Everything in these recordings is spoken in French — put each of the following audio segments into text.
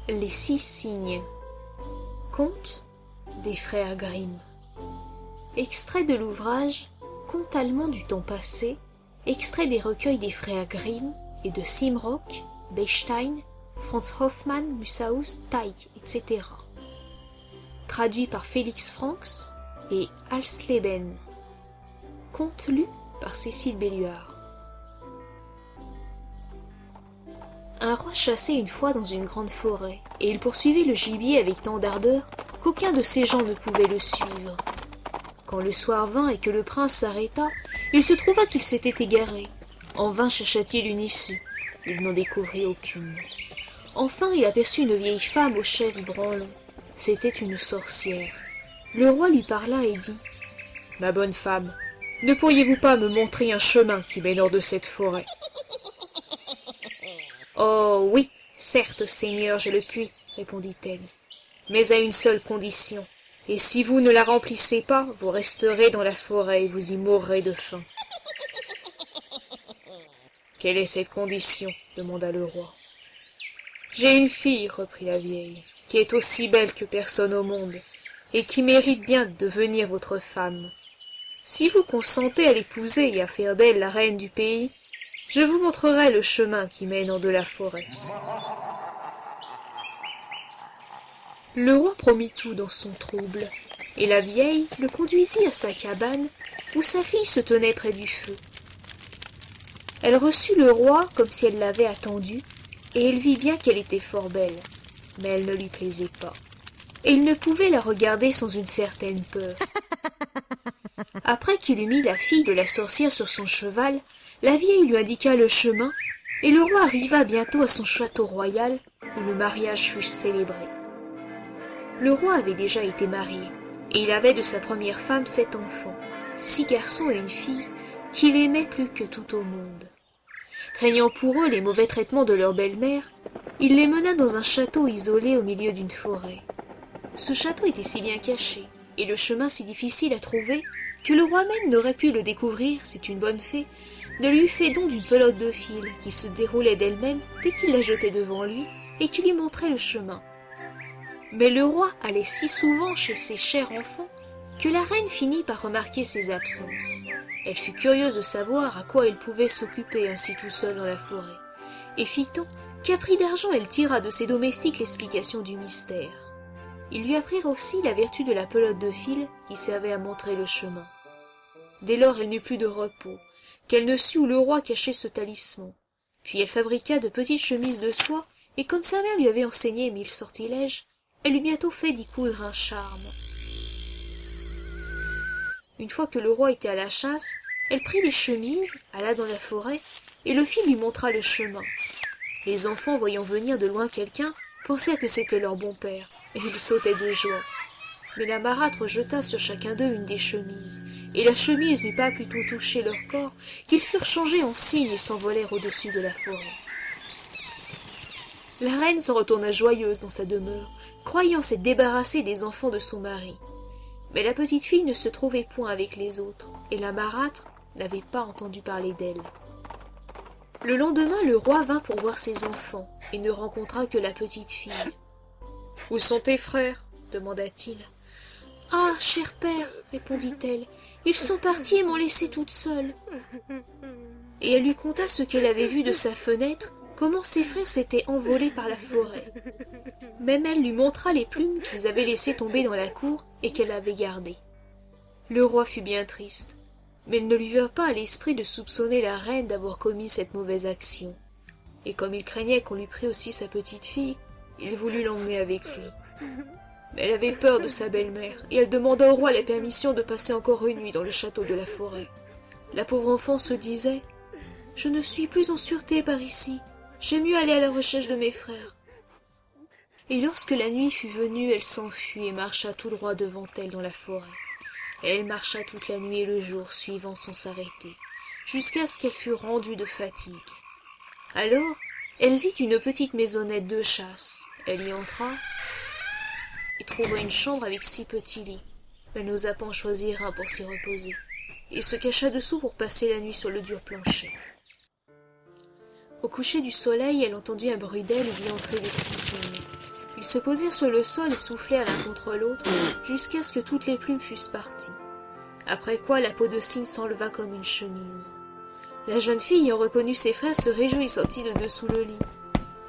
Les 6 cygnes. Conte des frères Grimm. Extrait de l'ouvrage Contes allemands du temps passé, extrait des recueils des frères Grimm et de Simrock, Bechstein, Franz Hoffmann, Musaeus, Teich, etc. Traduit par Félix Franks et Alsleben. Conte lu par Cécile Belluard. Un roi chassait une fois dans une grande forêt, et il poursuivait le gibier avec tant d'ardeur qu'aucun de ses gens ne pouvait le suivre. Quand le soir vint et que le prince s'arrêta, il se trouva qu'il s'était égaré. En vain chercha-t-il une issue, il n'en découvrit aucune. Enfin il aperçut une vieille femme aux cheveux branlants. C'était une sorcière. Le roi lui parla et dit « Ma bonne femme, ne pourriez-vous pas me montrer un chemin qui mène hors de cette forêt ?»« Oh oui, certes, seigneur, je le puis, répondit-elle, mais à une seule condition, et si vous ne la remplissez pas, vous resterez dans la forêt et vous y mourrez de faim. » Quelle est cette condition? Demanda le roi. J'ai une fille, reprit la vieille, qui est aussi belle que personne au monde, et qui mérite bien de devenir votre femme. Si vous consentez à l'épouser et à faire d'elle la reine du pays, je vous montrerai le chemin qui mène hors de la forêt. Le roi promit tout dans son trouble, et la vieille le conduisit à sa cabane, où sa fille se tenait près du feu. Elle reçut le roi comme si elle l'avait attendu, et il vit bien qu'elle était fort belle, mais elle ne lui plaisait pas, et il ne pouvait la regarder sans une certaine peur. Après qu'il eut mis la fille de la sorcière sur son cheval, la vieille lui indiqua le chemin, et le roi arriva bientôt à son château royal, où le mariage fut célébré. Le roi avait déjà été marié, et il avait de sa première femme 7 enfants, 6 garçons et une fille, qu'il aimait plus que tout au monde. Craignant pour eux les mauvais traitements de leur belle-mère, il les mena dans un château isolé au milieu d'une forêt. Ce château était si bien caché, et le chemin si difficile à trouver, que le roi même n'aurait pu le découvrir si une bonne fée ne lui eût fait don d'une pelote de fil qui se déroulait d'elle-même dès qu'il la jetait devant lui et qui lui montrait le chemin. Mais le roi allait si souvent chez ses chers enfants que la reine finit par remarquer ses absences. Elle fut curieuse de savoir à quoi il pouvait s'occuper ainsi tout seul dans la forêt, et fit tant qu'à prix d'argent elle tira de ses domestiques l'explication du mystère. Ils lui apprirent aussi la vertu de la pelote de fil qui servait à montrer le chemin. Dès lors elle n'eut plus de repos, qu'elle ne sut où le roi cachait ce talisman. Puis elle fabriqua de petites chemises de soie, et comme sa mère lui avait enseigné 1000 sortilèges, elle eut bientôt fait d'y coudre un charme. Une fois que le roi était à la chasse, elle prit les chemises, alla dans la forêt, et le fil lui montra le chemin. Les enfants, voyant venir de loin quelqu'un, pensèrent que c'était leur bon père, et ils sautaient de joie. Mais la marâtre jeta sur chacun d'eux une des chemises, et la chemise n'eut pas plutôt touché leur corps qu'ils furent changés en cygnes et s'envolèrent au-dessus de la forêt. La reine se retourna joyeuse dans sa demeure, croyant s'être débarrassée des enfants de son mari. Mais la petite fille ne se trouvait point avec les autres, et la marâtre n'avait pas entendu parler d'elle. Le lendemain, le roi vint pour voir ses enfants, et ne rencontra que la petite fille. « Où sont tes frères ?» demanda-t-il. « Ah, cher père, répondit-elle, ils sont partis et m'ont laissée toute seule. » Et elle lui conta ce qu'elle avait vu de sa fenêtre, comment ses frères s'étaient envolés par la forêt. Même elle lui montra les plumes qu'ils avaient laissées tomber dans la cour et qu'elle avait gardées. Le roi fut bien triste, mais il ne lui vint pas à l'esprit de soupçonner la reine d'avoir commis cette mauvaise action. Et comme il craignait qu'on lui prît aussi sa petite fille, il voulut l'emmener avec lui. Mais elle avait peur de sa belle-mère, et elle demanda au roi la permission de passer encore une nuit dans le château de la forêt. La pauvre enfant se disait « Je ne suis plus en sûreté par ici, j'aime mieux aller à la recherche de mes frères. » Et lorsque la nuit fut venue, elle s'enfuit et marcha tout droit devant elle dans la forêt. Et elle marcha toute la nuit et le jour suivant sans s'arrêter, jusqu'à ce qu'elle fût rendue de fatigue. Alors, elle vit une petite maisonnette de chasse. Elle y entra et trouva une chambre avec 6 petits lits. Elle n'osa pas en choisir un pour s'y reposer, et se cacha dessous pour passer la nuit sur le dur plancher. Au coucher du soleil, elle entendit un bruit d'ailes et vit entrer les 6 cygnes. Ils se posèrent sur le sol et soufflèrent l'un contre l'autre jusqu'à ce que toutes les plumes fussent parties. Après quoi la peau de cygne s'enleva comme une chemise. La jeune fille, ayant reconnu ses frères, se réjouit et sortit de dessous le lit.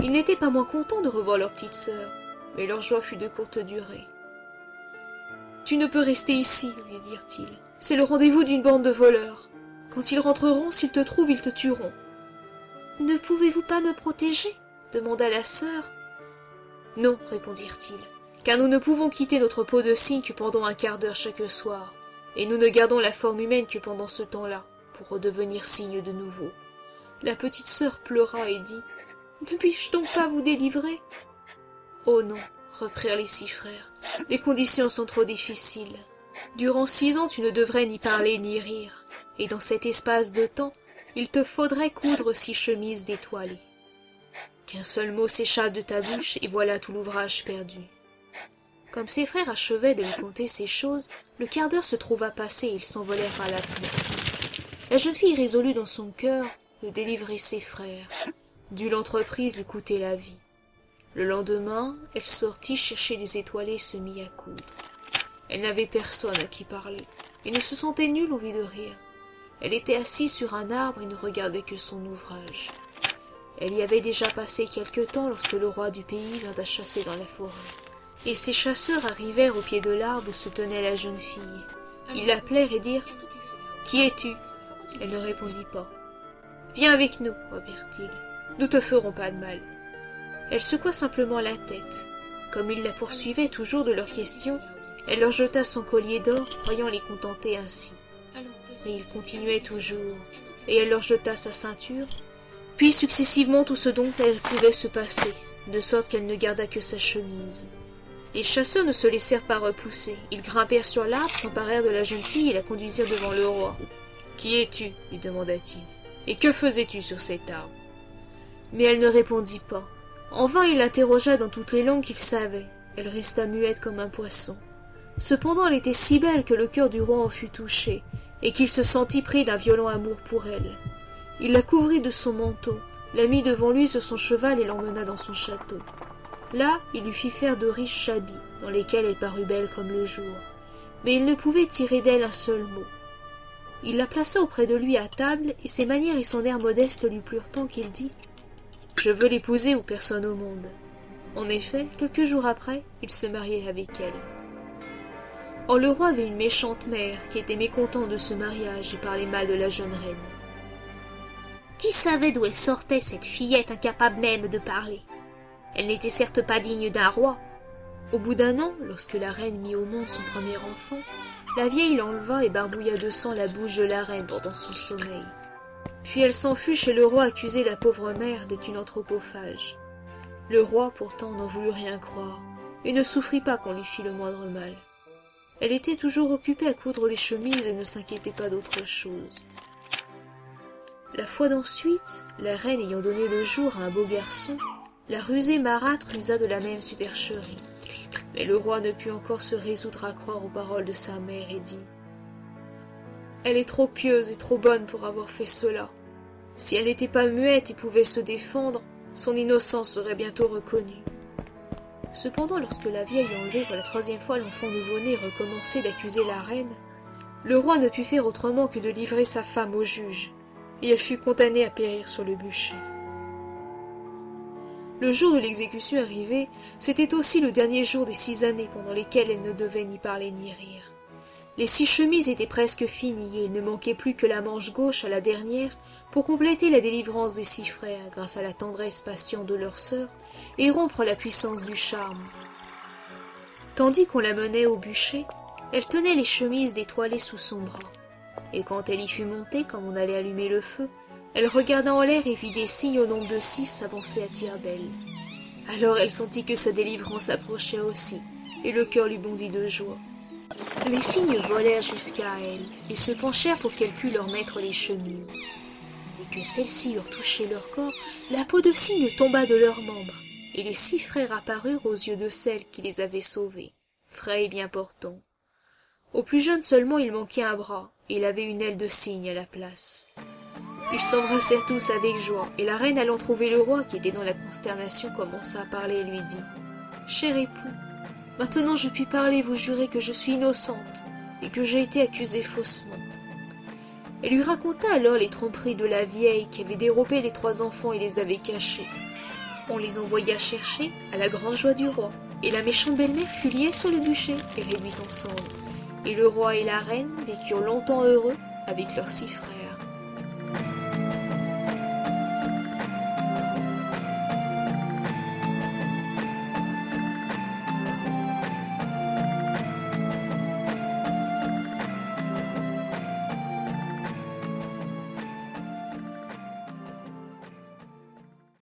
Ils n'étaient pas moins contents de revoir leur petite sœur, mais leur joie fut de courte durée. « Tu ne peux rester ici, lui dirent-ils. C'est le rendez-vous d'une bande de voleurs. Quand ils rentreront, s'ils te trouvent, ils te tueront. »« Ne pouvez-vous pas me protéger ?» demanda la sœur. « Non, répondirent-ils, car nous ne pouvons quitter notre peau de cygne que pendant un quart d'heure chaque soir, et nous ne gardons la forme humaine que pendant ce temps-là, pour redevenir cygne de nouveau. » La petite sœur pleura et dit « Ne puis-je donc pas vous délivrer ?»« Oh non, » reprirent les 6 frères, « les conditions sont trop difficiles. Durant 6 ans, tu ne devrais ni parler ni rire, et dans cet espace de temps, il te faudrait coudre 6 chemises détoilées. Qu'un seul mot s'échappe de ta bouche, et voilà tout l'ouvrage perdu. » Comme ses frères achevaient de lui conter ces choses, le quart d'heure se trouva passé et ils s'envolèrent par la fenêtre. La jeune fille résolut dans son cœur de délivrer ses frères, dût l'entreprise lui coûter la vie. Le lendemain, elle sortit chercher des étoilés et se mit à coudre. Elle n'avait personne à qui parler, et ne se sentait nulle envie de rire. Elle était assise sur un arbre et ne regardait que son ouvrage. Elle y avait déjà passé quelque temps lorsque le roi du pays vint à chasser dans la forêt. Et ses chasseurs arrivèrent au pied de l'arbre où se tenait la jeune fille. Ils l'appelèrent et dirent « Qui es-tu » Elle ne répondit pas. « Viens avec nous, reprirent-ils. Nous te ferons pas de mal. » Elle secoua simplement la tête. Comme ils la poursuivaient toujours de leurs questions, elle leur jeta son collier d'or, croyant les contenter ainsi. Mais ils continuaient toujours, et elle leur jeta sa ceinture, puis successivement tout ce dont elle pouvait se passer, de sorte qu'elle ne garda que sa chemise. Les chasseurs ne se laissèrent pas repousser. Ils grimpèrent sur l'arbre, s'emparèrent de la jeune fille et la conduisirent devant le roi. « Qui es-tu » lui demanda-t-il. « Et que faisais-tu sur cet arbre » Mais elle ne répondit pas. En vain il l'interrogea dans toutes les langues qu'il savait. Elle resta muette comme un poisson. Cependant elle était si belle que le cœur du roi en fut touché, et qu'il se sentit pris d'un violent amour pour elle. Il la couvrit de son manteau, la mit devant lui sur son cheval et l'emmena dans son château. Là, il lui fit faire de riches habits, dans lesquels elle parut belle comme le jour. Mais il ne pouvait tirer d'elle un seul mot. Il la plaça auprès de lui à table, et ses manières et son air modeste lui plurent tant qu'il dit « Je veux l'épouser ou personne au monde. » En effet, quelques jours après, il se mariait avec elle. Or le roi avait une méchante mère qui était mécontente de ce mariage et parlait mal de la jeune reine. Qui savait d'où elle sortait, cette fillette incapable même de parler? Elle n'était certes pas digne d'un roi. Au bout d'un an, lorsque la reine mit au monde son premier enfant, la vieille l'enleva et barbouilla de sang la bouche de la reine pendant son sommeil. Puis elle s'en fut chez le roi accuser la pauvre mère d'être une anthropophage. Le roi, pourtant, n'en voulut rien croire, et ne souffrit pas qu'on lui fît le moindre mal. Elle était toujours occupée à coudre des chemises et ne s'inquiétait pas d'autre chose. La fois d'ensuite, la reine ayant donné le jour à un beau garçon, la rusée marâtre usa de la même supercherie. Mais le roi ne put encore se résoudre à croire aux paroles de sa mère et dit « Elle est trop pieuse et trop bonne pour avoir fait cela. Si elle n'était pas muette et pouvait se défendre, son innocence serait bientôt reconnue. » Cependant, lorsque la vieille enlevée pour la 3e fois l'enfant nouveau-né recommençait d'accuser la reine, le roi ne put faire autrement que de livrer sa femme au juge, et elle fut condamnée à périr sur le bûcher. Le jour de l'exécution arrivé, c'était aussi le dernier jour des 6 années pendant lesquelles elle ne devait ni parler ni rire. Les 6 chemises étaient presque finies et il ne manquait plus que la manche gauche à la dernière pour compléter la délivrance des 6 frères grâce à la tendresse patiente de leur sœur et rompre la puissance du charme. Tandis qu'on la menait au bûcher, elle tenait les chemises détoilées sous son bras, et quand elle y fut montée comme on allait allumer le feu, elle regarda en l'air et vit des cygnes au nombre de 6 s'avancer à tire d'aile. Alors elle sentit que sa délivrance approchait aussi, et le cœur lui bondit de joie. Les cygnes volèrent jusqu'à elle, et se penchèrent pour qu'elle pût leur mettre les chemises. Dès que celles-ci eurent touché leur corps, la peau de cygne tomba de leurs membres, et les 6 frères apparurent aux yeux de celle qui les avait sauvés, frais et bien portants. Au plus jeune seulement il manquait un bras, et il avait une aile de cygne à la place. Ils s'embrassèrent tous avec joie, et la reine allant trouver le roi qui était dans la consternation commença à parler et lui dit « cher époux, maintenant je puis parler, vous jurer que je suis innocente et que j'ai été accusée faussement. » Elle lui raconta alors les tromperies de la vieille qui avait dérobé les 3 enfants et les avait cachés. On les envoya chercher à la grande joie du roi, et la méchante belle-mère fut liée sur le bûcher et réduite en cendres. Et le roi et la reine vécurent longtemps heureux avec leurs 6 frères.